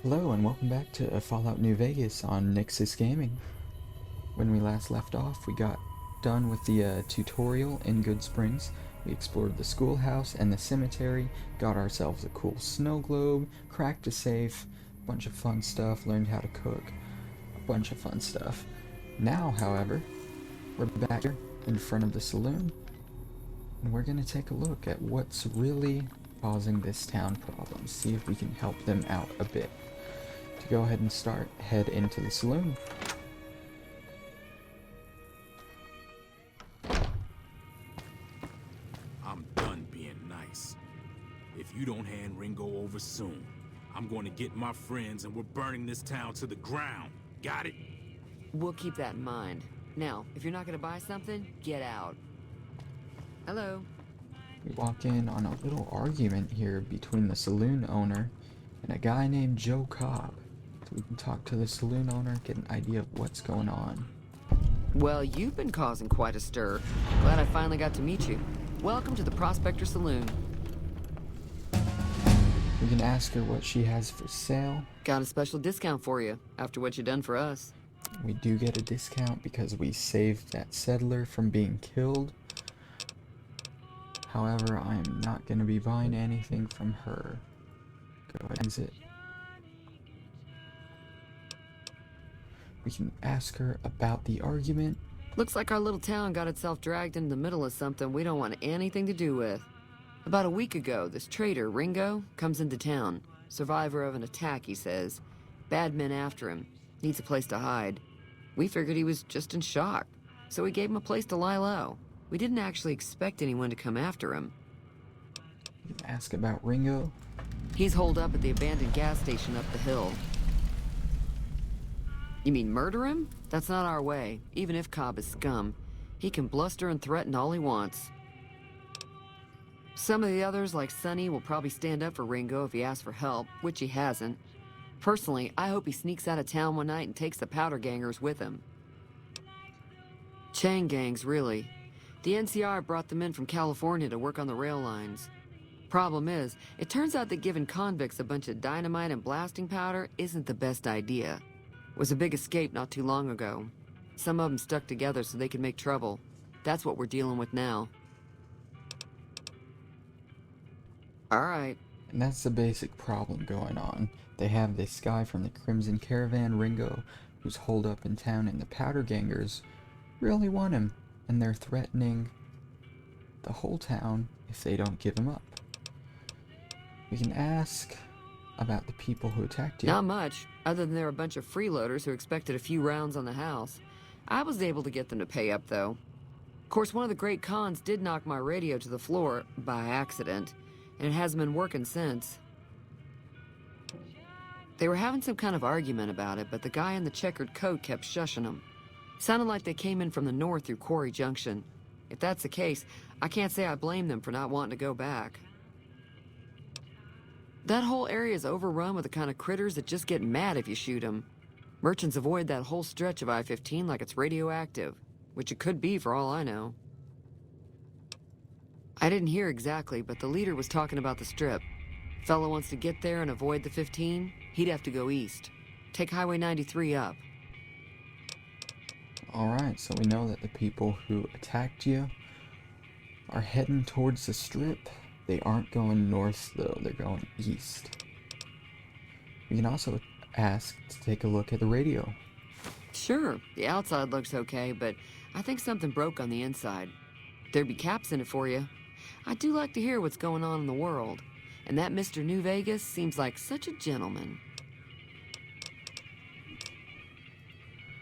Hello and welcome back to Fallout New Vegas on Nyxus Gaming. When we last left off, we got done with the tutorial in Goodsprings. We explored the schoolhouse and the cemetery, got ourselves a cool snow globe, cracked a safe, a bunch of fun stuff, learned how to cook, a bunch of fun stuff. Now, however, we're back here in front of the saloon, and we're going to take a look at what's really causing this town problem, see if we can help them out a bit. To go ahead and head into the saloon. I'm done being nice. If you don't hand Ringo over soon, I'm going to get my friends and we're burning this town to the ground. Got it? We'll keep that in mind. Now, if you're not gonna buy something, get out. Hello. We walk in on a little argument here between the saloon owner and a guy named Joe Cobb. So we can talk to the saloon owner, get an idea of what's going on. Well, you've been causing quite a stir. Glad I finally got to meet you. Welcome to the Prospector Saloon. We can ask her what she has for sale. Got a special discount for you, after what you done for us. We do get a discount because we saved that settler from being killed. However, I am not going to be buying anything from her. Go ahead and exit. We can ask her about the argument. Looks like our little town got itself dragged into the middle of something we don't want anything to do with. About a week ago, this traitor, Ringo, comes into town. Survivor of an attack, he says. Bad men after him. Needs a place to hide. We figured he was just in shock, so we gave him a place to lie low. We didn't actually expect anyone to come after him. We can ask about Ringo. He's holed up at the abandoned gas station up the hill. You mean murder him? That's not our way, even if Cobb is scum. He can bluster and threaten all he wants. Some of the others, like Sonny, will probably stand up for Ringo if he asks for help, which he hasn't. Personally, I hope he sneaks out of town one night and takes the powder gangers with him. Chain gangs, really. The NCR brought them in from California to work on the rail lines. Problem is, it turns out that giving convicts a bunch of dynamite and blasting powder isn't the best idea. It was a big escape not too long ago. Some of them stuck together so they could make trouble. That's what we're dealing with now. Alright. And that's the basic problem going on. They have this guy from the Crimson Caravan, Ringo, who's holed up in town, and the powder gangers really want him. And they're threatening the whole town if they don't give him up. We can ask about the people who attacked you. Not much, other than they're a bunch of freeloaders who expected a few rounds on the house. I was able to get them to pay up, though. Of course, one of the great cons did knock my radio to the floor by accident, and it hasn't been working since. They were having some kind of argument about it, but the guy in the checkered coat kept shushing them. Sounded like they came in from the north through Quarry Junction. If that's the case, I can't say I blame them for not wanting to go back. That whole area is overrun with the kind of critters that just get mad if you shoot them. Merchants avoid that whole stretch of I-15 like it's radioactive, which it could be for all I know. I didn't hear exactly, but the leader was talking about the strip. Fellow wants to get there and avoid the 15, he'd have to go east. Take Highway 93 up. Alright, so we know that the people who attacked you are heading towards the strip. They aren't going north though, they're going east. We can also ask to take a look at the radio. Sure, the outside looks okay, but I think something broke on the inside. There'd be caps in it for you. I do like to hear what's going on in the world, and that Mr. New Vegas seems like such a gentleman.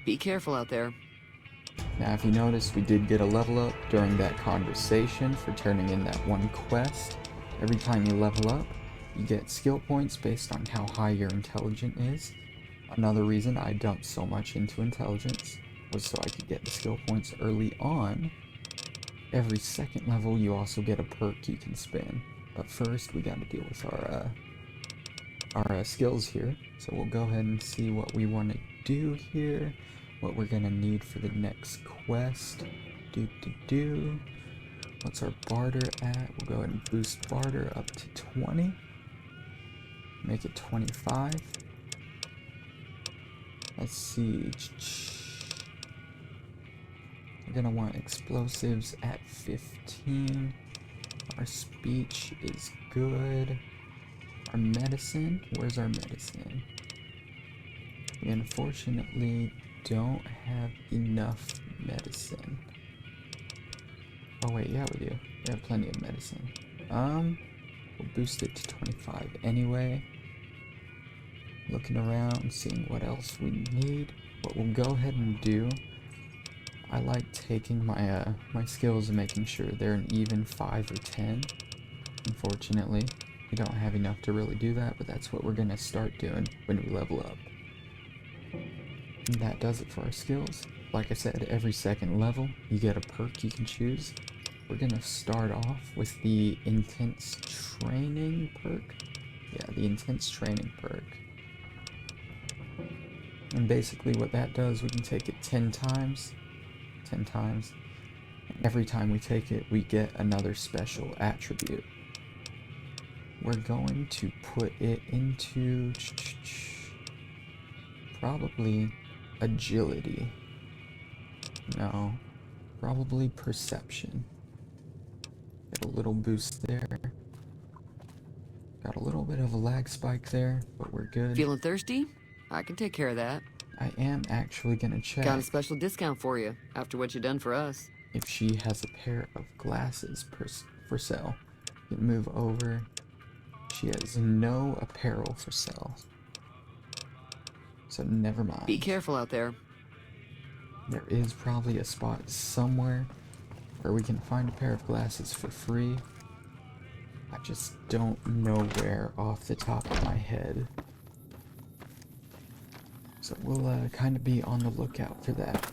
Be careful out there. Now if you notice, we did get a level up during that conversation for turning in that one quest. Every time you level up, you get skill points based on how high your intelligence is. Another reason I dumped so much into intelligence was so I could get the skill points early on. Every second level you also get a perk you can spin. But first we gotta deal with our skills here. So we'll go ahead and see what we want to do here. What we're gonna need for the next quest. What's our barter at? We'll go ahead and boost barter up to 20. Make it 25. Let's see. We're gonna want explosives at 15. Our speech is good. Our medicine, where's our medicine? We unfortunately don't have enough medicine. Oh wait, yeah we do. We have plenty of medicine. We'll boost it to 25 anyway. Looking around, seeing what else we need. What we'll go ahead and do, I like taking my my skills and making sure they're an even 5 or 10. Unfortunately, we don't have enough to really do that, but that's what we're gonna start doing when we level up. And that does it for our skills. Like I said, every second level, you get a perk you can choose. We're gonna start off with the intense training perk. Yeah, the intense training perk. And basically what that does, we can take it 10 times. 10 times. And every time we take it, we get another special attribute. We're going to put it into probably agility. No, probably perception. Get a little boost there. Got a little bit of a lag spike there, but we're good. Feeling thirsty? I can take care of that. I am actually gonna check Got a special discount for you after what you done for us. if she has a pair of glasses for sale. You can move over. She has no apparel for sale. So never mind. Be careful out there. There is probably a spot somewhere where we can find a pair of glasses for free. I just don't know where off the top of my head. So we'll kind of be on the lookout for that.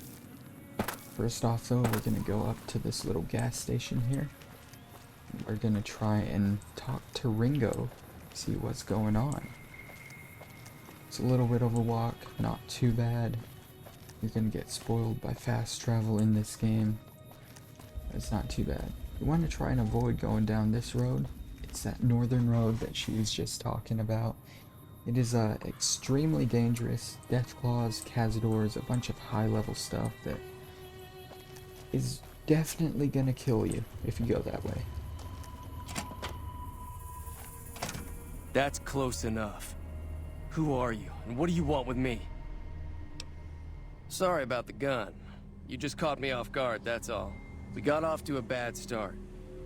First off though, we're gonna go up to this little gas station here. We're gonna try and talk to Ringo, see what's going on. It's a little bit of a walk, not too bad. You're gonna get spoiled by fast travel in this game. It's not too bad. You want to try and avoid going down this road. It's that northern road that she was just talking about. It is extremely dangerous. Deathclaws, Cazadors, a bunch of high level stuff that is definitely gonna kill you if you go that way. That's close enough. Who are you, and what do you want with me? Sorry about the gun. You just caught me off guard, that's all. We got off to a bad start.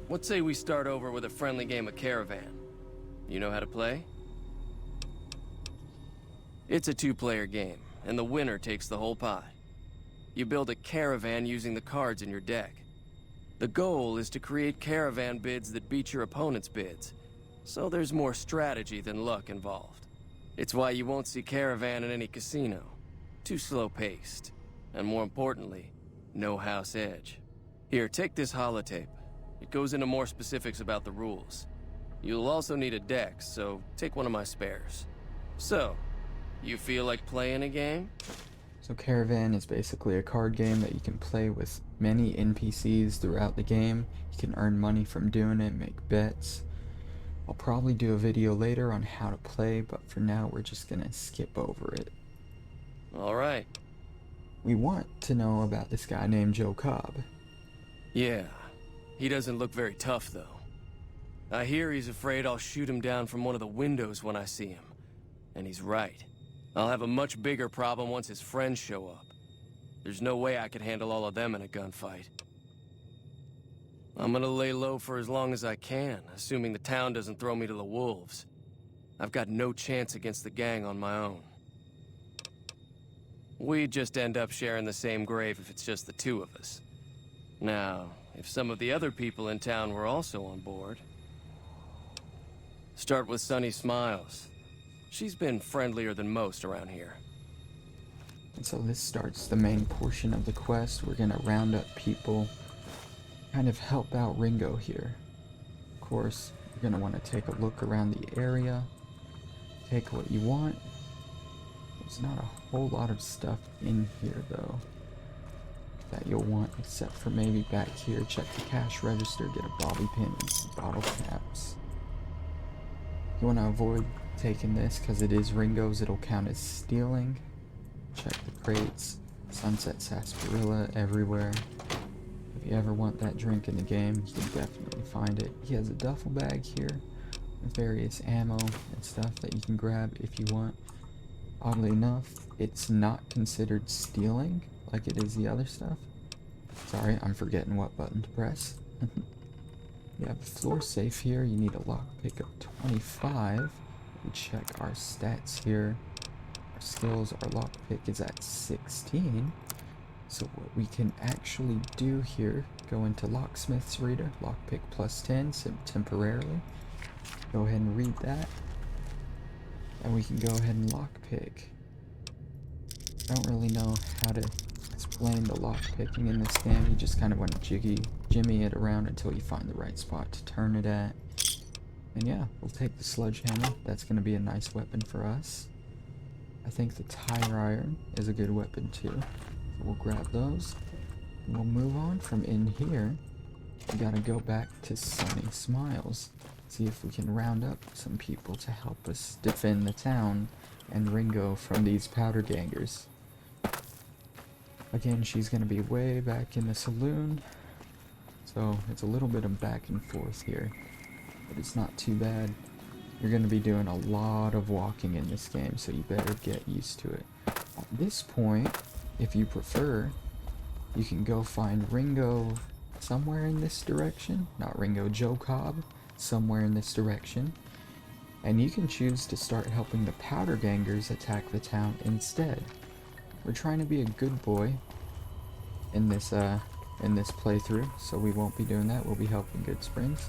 Let's say we start over with a friendly game of Caravan. You know how to play? It's a two-player game, and the winner takes the whole pie. You build a caravan using the cards in your deck. The goal is to create caravan bids that beat your opponent's bids, so there's more strategy than luck involved. It's why you won't see Caravan in any casino. Too slow-paced, and more importantly, no house edge. Here, take this holotape. It goes into more specifics about the rules. You'll also need a deck, so take one of my spares. So, you feel like playing a game? So Caravan is basically a card game that you can play with many NPCs throughout the game. You can earn money from doing it, make bets. I'll probably do a video later on how to play, but for now we're just gonna skip over it. Alright. We want to know about this guy named Joe Cobb. Yeah. He doesn't look very tough, though. I hear he's afraid I'll shoot him down from one of the windows when I see him. And he's right. I'll have a much bigger problem once his friends show up. There's no way I could handle all of them in a gunfight. I'm gonna lay low for as long as I can, assuming the town doesn't throw me to the wolves. I've got no chance against the gang on my own. We'd just end up sharing the same grave if it's just the two of us. Now, if some of the other people in town were also on board... Start with Sunny Smiles. She's been friendlier than most around here. And so this starts the main portion of the quest. We're gonna round up people, kind of help out Ringo here. Of course, you're gonna want to take a look around the area, take what you want. There's not a whole lot of stuff in here though that you'll want, except for maybe back here. Check the cash register, get a bobby pin and some bottle caps. You want to avoid taking this because it is Ringo's. It'll count as stealing. Check the crates. Sunset Sarsaparilla everywhere. If you ever want that drink in the game, you can definitely find it. He has a duffel bag here with various ammo and stuff that you can grab if you want. Oddly enough, it's not considered stealing like it is the other stuff. Sorry, I'm forgetting what button to press. You have a floor safe here. You need a lockpick of 25. We check our stats here. Our skills, our lockpick is at 16. So what we can actually do here, go into Locksmith's Reader, lockpick plus 10, temporarily. Go ahead and read that. And we can go ahead and lockpick. I don't really know how to explain the lockpicking in this game. You just kind of want to jimmy it around until you find the right spot to turn it at. And yeah, we'll take the sledgehammer. That's going to be a nice weapon for us. I think the tire iron is a good weapon too. So we'll grab those. And we'll move on from in here. We gotta go back to Sunny Smiles. See if we can round up some people to help us defend the town and Ringo from these powder gangers. Again, she's gonna be way back in the saloon. So it's a little bit of back and forth here. But it's not too bad. You're going to be doing a lot of walking in this game, so you better get used to it. At this point, if you prefer, you can go find Ringo somewhere in this direction. Not Ringo, Joe Cobb, somewhere in this direction. And you can choose to start helping the powder gangers attack the town instead. We're trying to be a good boy in this playthrough, so we won't be doing that. We'll be helping Goodsprings.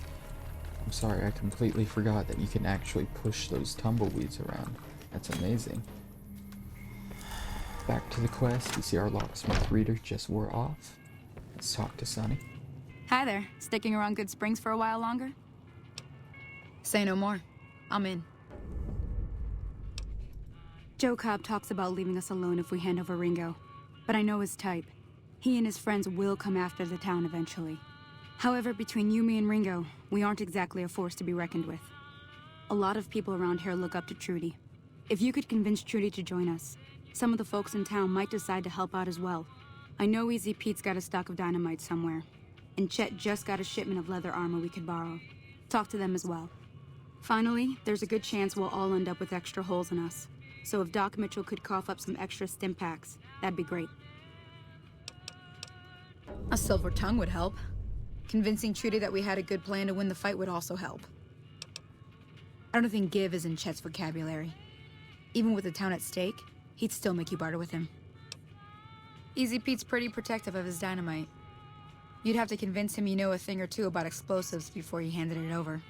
I'm sorry, I completely forgot that you can actually push those tumbleweeds around. That's amazing. Back to the quest. You see our locksmith reader just wore off. Let's talk to Sunny. Hi there. Sticking around Goodsprings for a while longer? Say no more. I'm in. Joe Cobb talks about leaving us alone if we hand over Ringo. But I know his type. He and his friends will come after the town eventually. However, between you, me, and Ringo, we aren't exactly a force to be reckoned with. A lot of people around here look up to Trudy. If you could convince Trudy to join us, some of the folks in town might decide to help out as well. I know Easy Pete's got a stock of dynamite somewhere, and Chet just got a shipment of leather armor we could borrow. Talk to them as well. Finally, there's a good chance we'll all end up with extra holes in us. So if Doc Mitchell could cough up some extra stim packs, that'd be great. A silver tongue would help. Convincing Trudy that we had a good plan to win the fight would also help. I don't think give is in Chet's vocabulary. Even with the town at stake, he'd still make you barter with him. Easy Pete's pretty protective of his dynamite. You'd have to convince him you know a thing or two about explosives before you handed it over.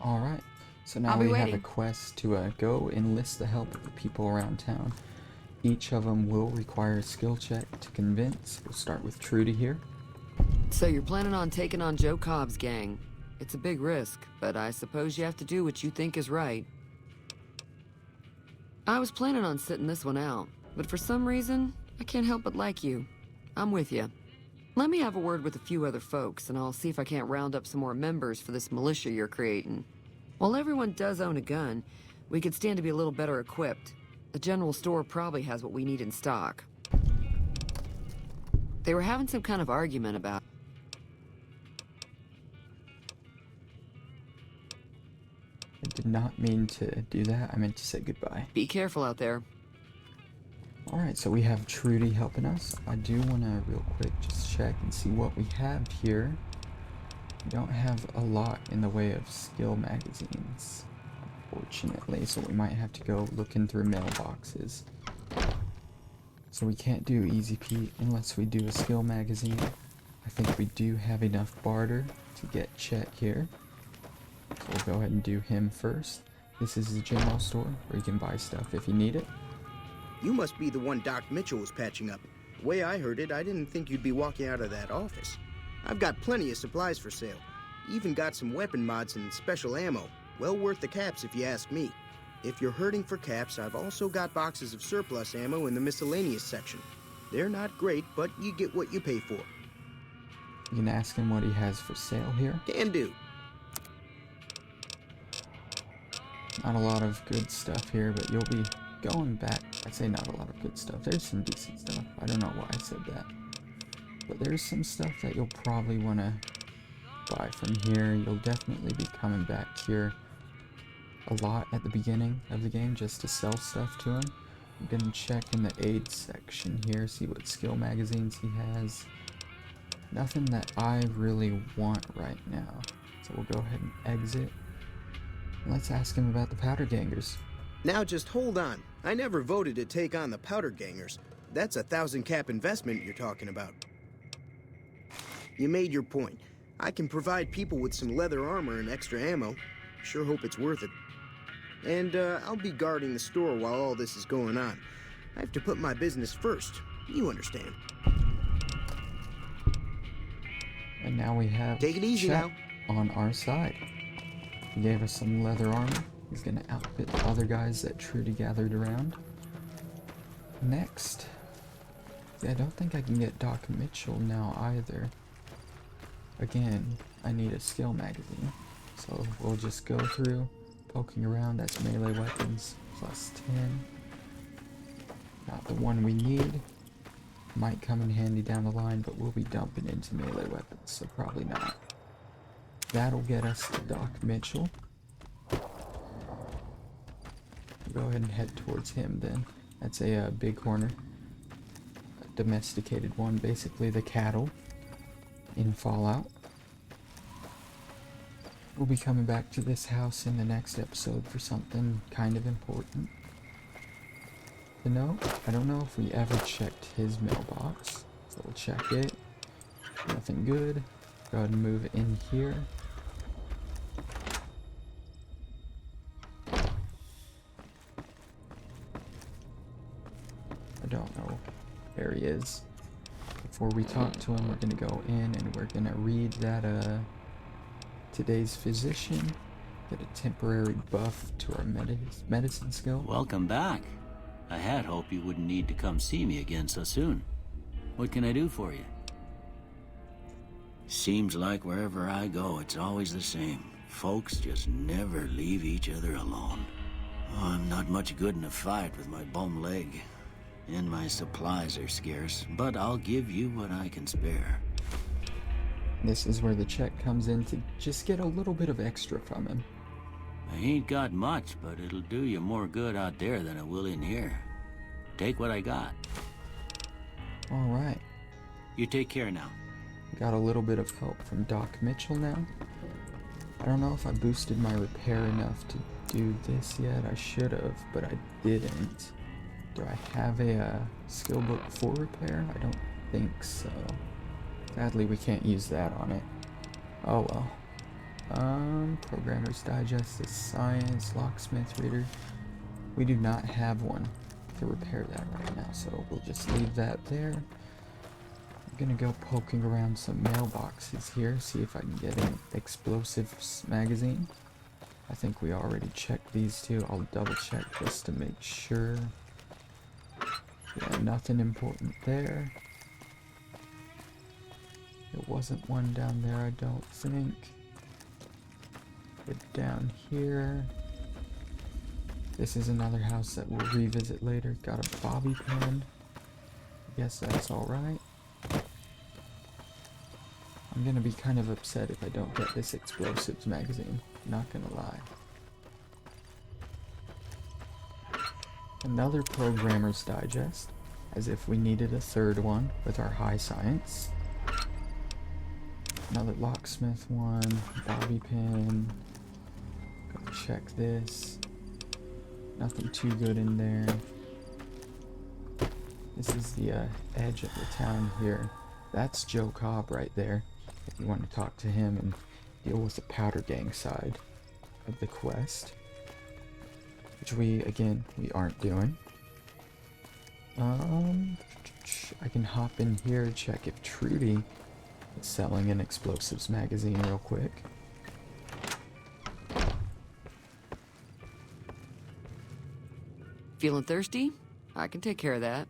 Alright, so now we have a quest to go enlist the help of the people around town. Each of them will require a skill check to convince. We'll start with Trudy here. So you're planning on taking on Joe Cobb's gang. It's a big risk, but I suppose you have to do what you think is right. I was planning on sitting this one out, but for some reason, I can't help but like you. I'm with you. Let me have a word with a few other folks, and I'll see if I can't round up some more members for this militia you're creating. While everyone does own a gun, we could stand to be a little better equipped. The general store probably has what we need in stock. They were having some kind of argument about... I did not mean to do that. I meant to say goodbye. Be careful out there. Alright, so we have Trudy helping us. I do want to real quick just check and see what we have here. We don't have a lot in the way of skill magazines, unfortunately, so we might have to go looking through mailboxes. So we can't do Easy Pete unless we do a skill magazine. I think we do have enough barter to get Chet here. So we'll go ahead and do him first. This is the general store where you can buy stuff if you need it. You must be the one Doc Mitchell was patching up. The way I heard it, I didn't think you'd be walking out of that office. I've got plenty of supplies for sale. Even got some weapon mods and special ammo. Well worth the caps if you ask me. If you're hurting for caps, I've also got boxes of surplus ammo in the miscellaneous section. They're not great, but you get what you pay for. You can ask him what he has for sale here. Can do. Not a lot of good stuff here, but you'll be going back, I'd say not a lot of good stuff. There's some decent stuff. I don't know why I said that. But there's some stuff that you'll probably want to buy from here. You'll definitely be coming back here a lot at the beginning of the game just to sell stuff to him. I'm gonna check in the aid section here, see what skill magazines he has. Nothing that I really want right now. So we'll go ahead and exit. Let's ask him about the powder gangers. Now just hold on. I never voted to take on the powder gangers. That's a 1,000 cap investment you're talking about. You made your point. I can provide people with some leather armor and extra ammo. Sure hope it's worth it. And I'll be guarding the store while all this is going on. I have to put my business first. You understand. And now we have Take it easy Chet now. on our side. He gave us some leather armor. He's gonna outfit the other guys that Trudy gathered around. Next. See, I don't think I can get Doc Mitchell now either. Again, I need a skill magazine. So we'll just go through, poking around. That's melee weapons, plus 10. Not the one we need. Might come in handy down the line, but we'll be dumping into melee weapons, so probably not. That'll get us to Doc Mitchell. We'll go ahead and head towards him then. That's a bighorner. A domesticated one, basically the cattle in Fallout. We'll be coming back to this house in the next episode for something kind of important. To know, I don't know if we ever checked his mailbox, so we'll check it. Nothing good. Go ahead and move in here. I don't know where he is. Before we talk to him, we're gonna go in and we're gonna read that today's physician, get a temporary buff to our medicine skill. Welcome back. I had hoped you wouldn't need to come see me again so soon. What can I do for you? Seems like wherever I go, it's always the same. Folks just never leave each other alone. Oh, I'm not much good in a fight with my bum leg. And my supplies are scarce, but I'll give you what I can spare. This is where the check comes in to just get a little bit of extra from him. I ain't got much, but it'll do you more good out there than it will in here. Take what I got. Alright. You take care now. Got a little bit of help from Doc Mitchell now. I don't know if I boosted my repair enough to do this yet. I should have, but I didn't. Do I have a skill book for repair? I don't think so. Sadly, we can't use that on it. Oh well. Programmer's Digest is Science, Locksmith Reader. We do not have one to repair that right now, so we'll just leave that there. I'm gonna go poking around some mailboxes here, see if I can get an explosives magazine. I think we already checked these two. I'll double check just to make sure. Yeah, nothing important there. There wasn't one down there, I don't think. Get down here. This is another house that we'll revisit later. Got a bobby pin. I guess that's alright. I'm gonna be kind of upset if I don't get this explosives magazine. Not gonna lie. Another Programmer's Digest, as if we needed a third one with our high science. Another locksmith one, bobby pin. Go check this. Nothing too good in there. This is the edge of the town here. That's Joe Cobb right there. If you want to talk to him and deal with the powder gang side of the quest. Which we aren't doing. I can hop in here, check if Trudy is selling an explosives magazine real quick. Feeling thirsty? I can take care of that.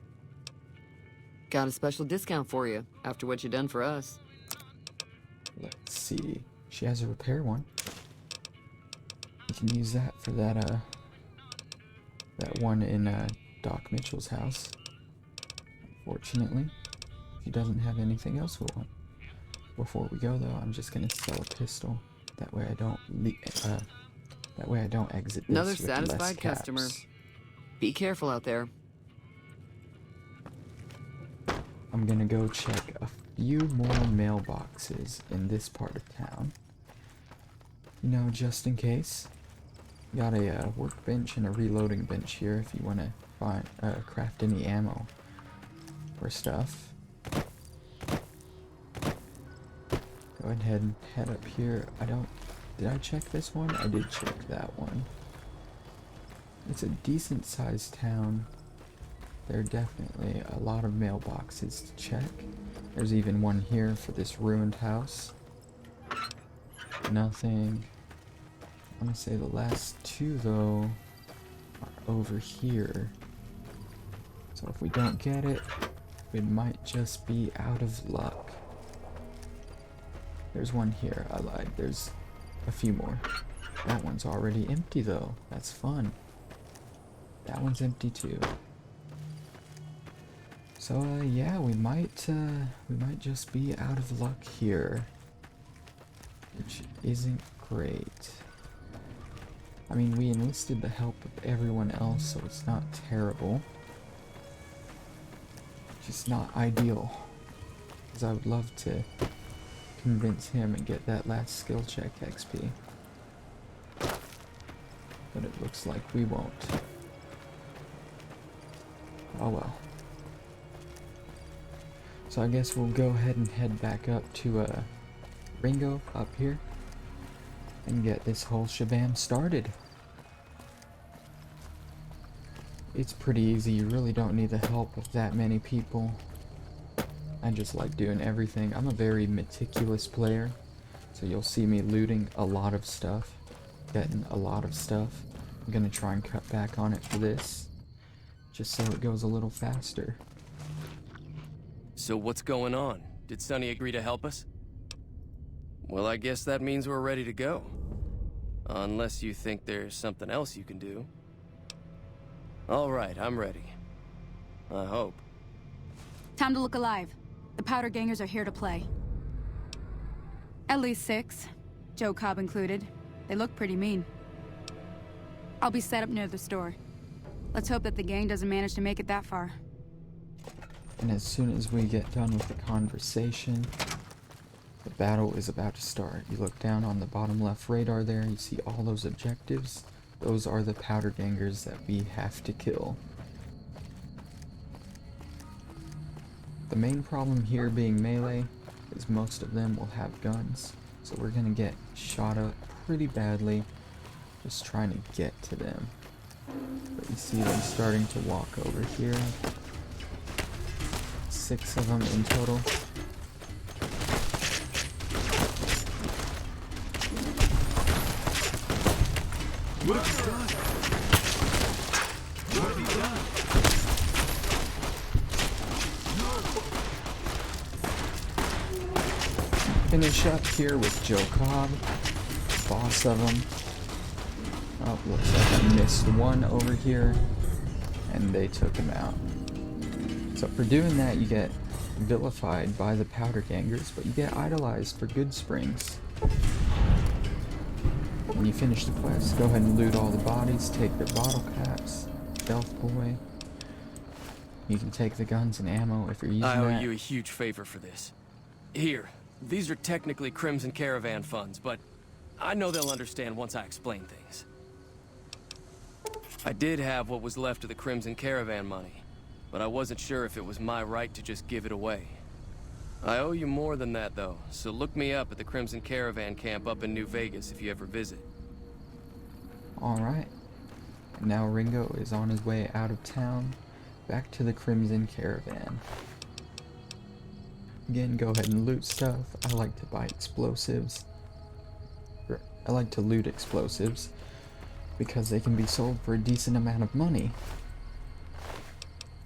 Got a special discount for you after what you done for us. Let's see. She has a repair one. We can use that for that that one in Doc Mitchell's house. Fortunately, he doesn't have anything else we want. Before we go though, I'm just gonna sell a pistol. That way I don't exit this Another with satisfied less customer. caps. Be careful out there. I'm gonna go check a few more mailboxes in this part of town. You know, just in case. Got a workbench and a reloading bench here if you want to find craft any ammo or stuff. Go ahead and head up here. Did I check this one? I did check that one. It's a decent sized town. There are definitely a lot of mailboxes to check. There's even one here for this ruined house. Nothing. I want to say the last two though are over here. So if we don't get it, we might just be out of luck. There's one here. I lied. There's a few more. That one's already empty though. That's fun. That one's empty too. So yeah, we might just be out of luck here, which isn't great. I mean, we enlisted the help of everyone else, so it's not terrible. Just not ideal, because I would love to convince him and get that last skill check XP. But it looks like we won't. Oh well. So I guess we'll go ahead and head back up to Ringo up here and get this whole shabam started. It's pretty easy. You really don't need the help of that many people. I just like doing everything. I'm a very meticulous player, so you'll see me looting a lot of stuff, getting a lot of stuff. I'm gonna try and cut back on it for this, just so it goes a little faster. So what's going on? Did Sonny agree to help us? Well, I guess that means we're ready to go. Unless you think there's something else you can do. All right, I'm ready. I hope. Time to look alive. The Powder Gangers are here to play. At least 6, Joe Cobb included. They look pretty mean. I'll be set up near the store. Let's hope that the gang doesn't manage to make it that far. And as soon as we get done with the conversation, the battle is about to start. You look down on the bottom left radar there, you see all those objectives. Those are the Powder Gangers that we have to kill. The main problem here being melee is most of them will have guns. So we're gonna get shot up pretty badly just trying to get to them. But you see them starting to walk over here. 6 of them in total. What have you done? What have you done? Finish up here with Joe Cobb, boss of them. Oh, looks like I missed one over here, and they took him out. So for doing that, you get vilified by the Powder Gangers, but you get idolized for Goodsprings. When you finish the quest, go ahead and loot all the bodies, take their bottle caps, stealth boy. You can take the guns and ammo if you're using that. I owe you a huge favor for this. Here, these are technically Crimson Caravan funds, but I know they'll understand once I explain things. I did have what was left of the Crimson Caravan money, but I wasn't sure if it was my right to just give it away. I owe you more than that, though, so look me up at the Crimson Caravan camp up in New Vegas if you ever visit. Alright. Now Ringo is on his way out of town, back to the Crimson Caravan. Again, go ahead and loot stuff. I like to buy explosives. I like to loot explosives because they can be sold for a decent amount of money.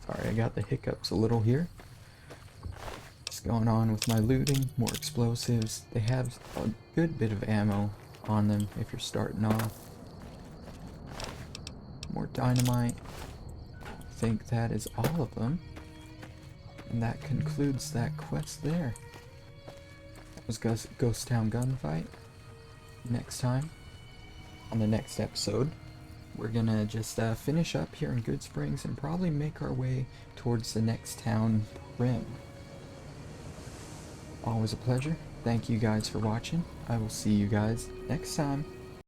Sorry, I got the hiccups a little here. Just going on with my looting, more explosives. They have a good bit of ammo on them if you're starting off. more dynamite. I think that is all of them. And that concludes that quest there. That was Ghost Town Gunfight. Next time, on the next episode, we're gonna just finish up here in Goodsprings and probably make our way towards the next town, Prim. Always a pleasure. Thank you guys for watching. I will see you guys next time.